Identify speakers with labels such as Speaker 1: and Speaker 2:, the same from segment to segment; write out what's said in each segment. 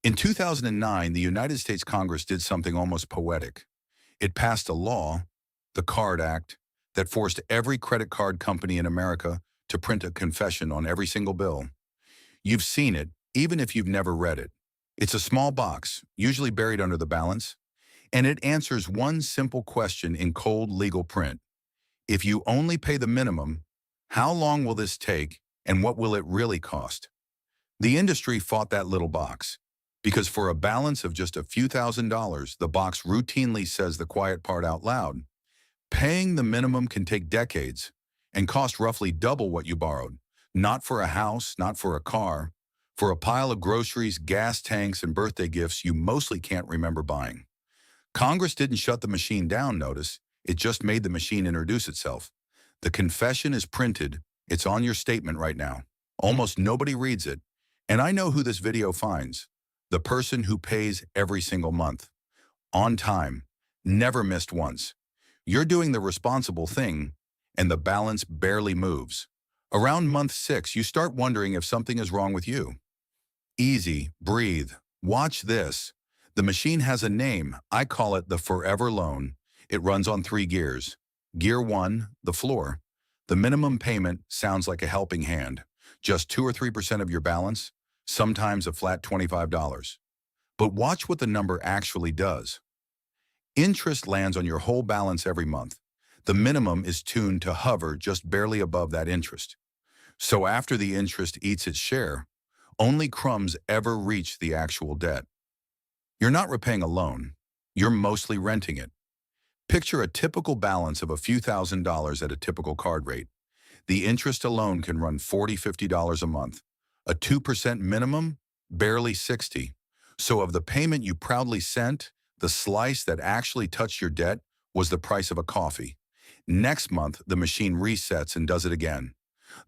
Speaker 1: In 2009, the United States Congress did something almost poetic. It passed a law, the CARD Act, that forced every credit card company in America to print a confession on every single bill. You've seen it, even if you've never read it. It's a small box, usually buried under the balance, and it answers one simple question in cold legal print. If you only pay the minimum, how long will this take and what will it really cost? The industry fought that little box because for a balance of just a few $1,000s, the box routinely says the quiet part out loud. Paying the minimum can take decades and cost roughly double what you borrowed. Not for a house, not for a car, for a pile of groceries, gas tanks, and birthday gifts you mostly can't remember buying. Congress didn't shut the machine down, notice. It just made the machine introduce itself. The confession is printed. It's on your statement right now. Almost nobody reads it. And I know who this video finds. The person who pays every single month. On time. Never missed once. You're doing the responsible thing, and the balance barely moves. Around month 6, you start wondering if something is wrong with you. Easy, breathe, watch this. The machine has a name. I call it the Forever Loan. It runs on 3 gears. Gear 1, the floor. The minimum payment sounds like a helping hand. Just 2 or 3% of your balance, sometimes a flat $25. But watch what the number actually does. Interest lands on your whole balance every month. The minimum is tuned to hover just barely above that interest. So after the interest eats its share, only crumbs ever reach the actual debt. You're not repaying a loan. You're mostly renting it. Picture a typical balance of a few $1,000s at a typical card rate. The interest alone can run $40, $50 a month. A 2% minimum, barely 60. So of the payment you proudly sent, the slice that actually touched your debt was the price of a coffee. Next month, the machine resets and does it again.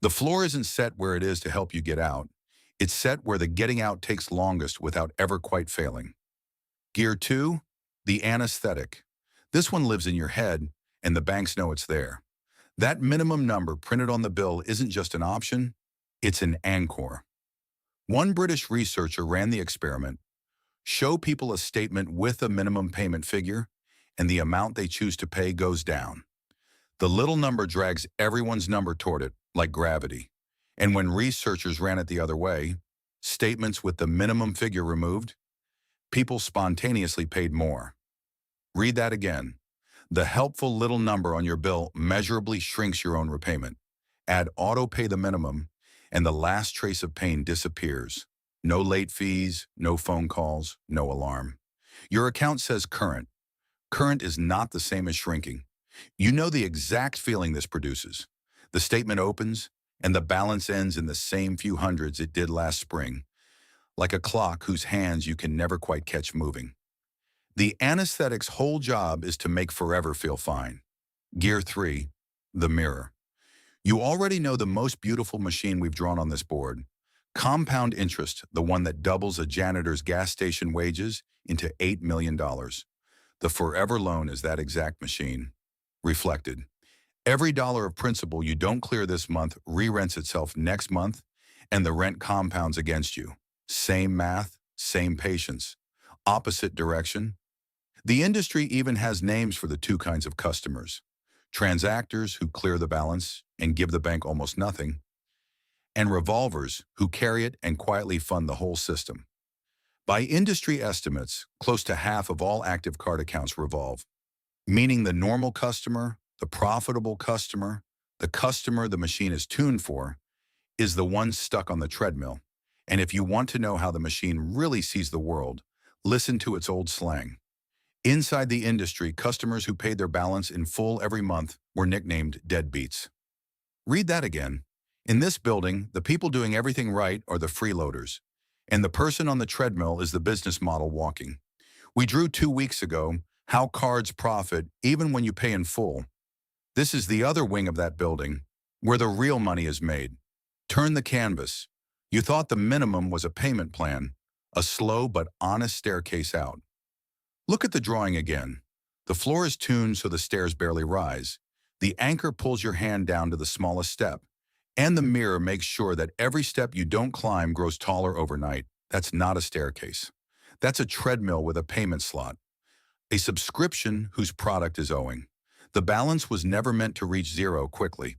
Speaker 1: The floor isn't set where it is to help you get out. It's set where the getting out takes longest without ever quite failing. Gear 2, the anesthetic. This one lives in your head, and the banks know it's there. That minimum number printed on the bill isn't just an option, it's an anchor. One British researcher ran the experiment. Show people a statement with a minimum payment figure, and the amount they choose to pay goes down. The little number drags everyone's number toward it, like gravity. And when researchers ran it the other way, statements with the minimum figure removed, people spontaneously paid more. Read that again. The helpful little number on your bill measurably shrinks your own repayment. Add auto pay the minimum, and the last trace of pain disappears. No late fees, no phone calls, no alarm. Your account says current. Current is not the same as shrinking. You know the exact feeling this produces. The statement opens, and the balance ends in the same few hundreds it did last spring, like a clock whose hands you can never quite catch moving. The anesthetic's whole job is to make forever feel fine. Gear 3, the mirror. You already know the most beautiful machine we've drawn on this board. Compound interest, the one that doubles a janitor's gas station wages into $8 million. The Forever Loan is that exact machine. Reflected. Every dollar of principal you don't clear this month re-rents itself next month, and the rent compounds against you. Same math, same patience. Opposite direction. The industry even has names for the 2 kinds of customers. Transactors who clear the balance and give the bank almost nothing, and revolvers who carry it and quietly fund the whole system. By industry estimates, close to half of all active card accounts revolve, meaning the normal customer, the profitable customer, the customer the machine is tuned for, is the one stuck on the treadmill. And if you want to know how the machine really sees the world, listen to its old slang. Inside the industry, customers who paid their balance in full every month were nicknamed deadbeats. Read that again. In this building, the people doing everything right are the freeloaders, and the person on the treadmill is the business model walking. We drew 2 weeks ago how cards profit even when you pay in full. This is the other wing of that building, where the real money is made. Turn the canvas. You thought the minimum was a payment plan, a slow but honest staircase out. Look at the drawing again. The floor is tuned so the stairs barely rise. The anchor pulls your hand down to the smallest step, and the mirror makes sure that every step you don't climb grows taller overnight. That's not a staircase. That's a treadmill with a payment slot, a subscription whose product is owing. The balance was never meant to reach zero quickly.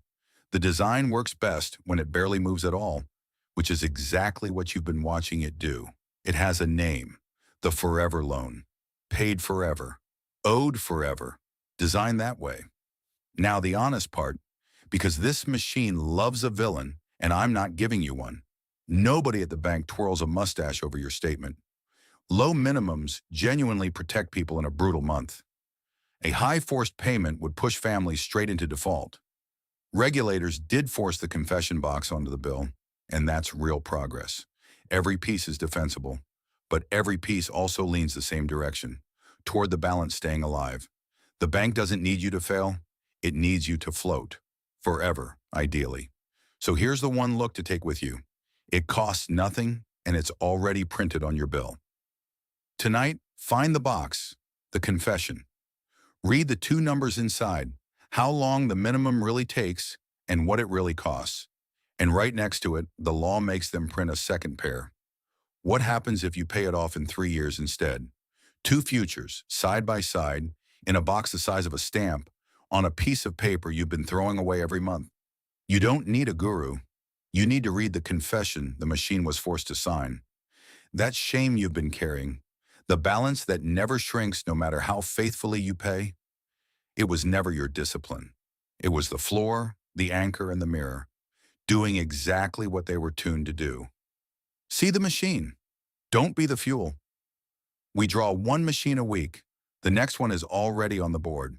Speaker 1: The design works best when it barely moves at all, which is exactly what you've been watching it do. It has a name, the Forever Loan. Paid forever, owed forever, designed that way. Now the honest part, because this machine loves a villain and I'm not giving you one. Nobody at the bank twirls a mustache over your statement. Low minimums genuinely protect people in a brutal month. A high forced payment would push families straight into default. Regulators did force the confession box onto the bill, and that's real progress. Every piece is defensible, but every piece also leans the same direction, toward the balance staying alive. The bank doesn't need you to fail, it needs you to float. Forever, ideally. So here's the one look to take with you. It costs nothing, and it's already printed on your bill. Tonight, find the box, the confession. Read the two numbers inside, how long the minimum really takes and what it really costs. And right next to it, the law makes them print a second pair. What happens if you pay it off in 3 years instead? Two futures, side by side, in a box the size of a stamp, on a piece of paper you've been throwing away every month. You don't need a guru. You need to read the confession the machine was forced to sign. That shame you've been carrying, the balance that never shrinks no matter how faithfully you pay, it was never your discipline. It was the floor, the anchor, and the mirror, doing exactly what they were tuned to do. See the machine. Don't be the fuel. We draw one machine a week. The next one is already on the board.